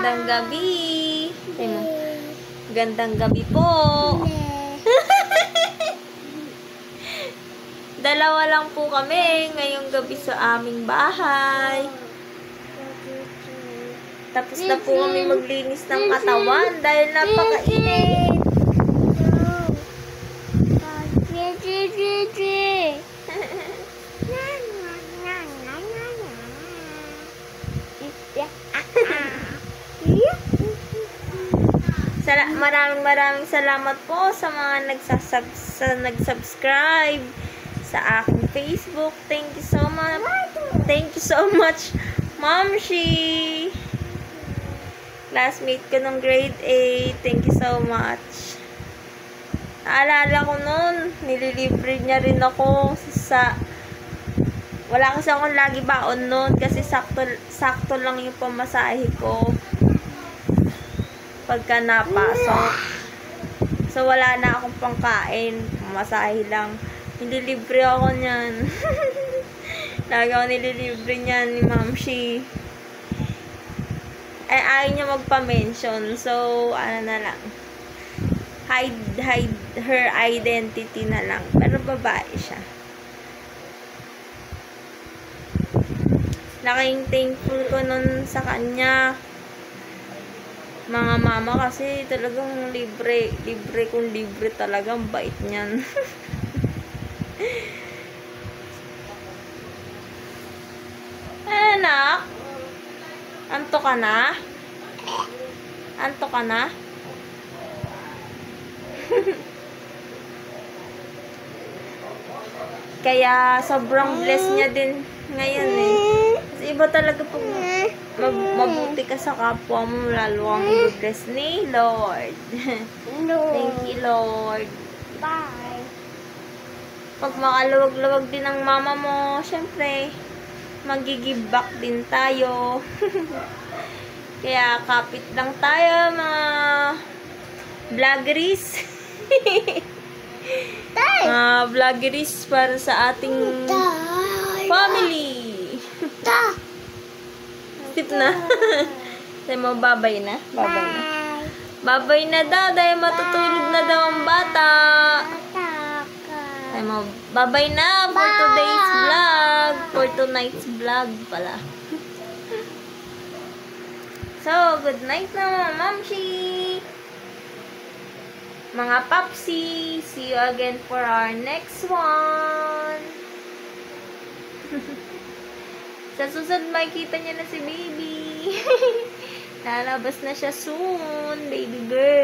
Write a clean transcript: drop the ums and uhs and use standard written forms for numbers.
Magandang gabi. Magandang gabi po. Dalawa lang po kami ngayong gabi sa aming bahay. Tapos na po kami maglinis ng katawan dahil napakainit. Maraming salamat po sa mga nag-subscribe sa aking Facebook. Thank you so much. Thank you so much, Ma'am Shi. Classmate ko nung grade 8. Thank you so much. Naalala ko noon, nililibre niya rin ako sa wala kasi akong lagi baon noon kasi sakto lang yung pamasahe ko pagka napasok. So, wala na akong pangkain. Pamasahe lang. Nililibre ako niyan. Lagi ako nililibre niyan ni Ma'am Shi. Ay, ayaw niya magpa-mention. So, ano na lang. Hide her identity na lang. Pero babae siya. Laking thankful ko nun sa kanya. Mga mama kasi talagang libre kung libre talagang bait niyan. Anak, antok ka na? Antok ka na? Kaya sobrang bless niya din ngayon eh. Kasi iba talaga pag mabuti ka sa kapwa mo, lalo kang i-bless ni Lord. Thank you, Lord. Bye. Pag makaluwag-luwag din ang mama mo, syempre, mag-give back din tayo. Kaya kapit lang tayo, mga vloggeries. Mga vloggeries para sa ating family. Tip na. Sabi mo, babay na? Babay na. Babay na daw, dahil matutulog na daw ang bata. Sabi mo, babay na for today's vlog. For tonight's vlog pala. So, good night na, Mamshi. Mga papsi, see you again for our next one. Sa susunod, makikita niya na si baby. Lalabas na siya soon, baby girl.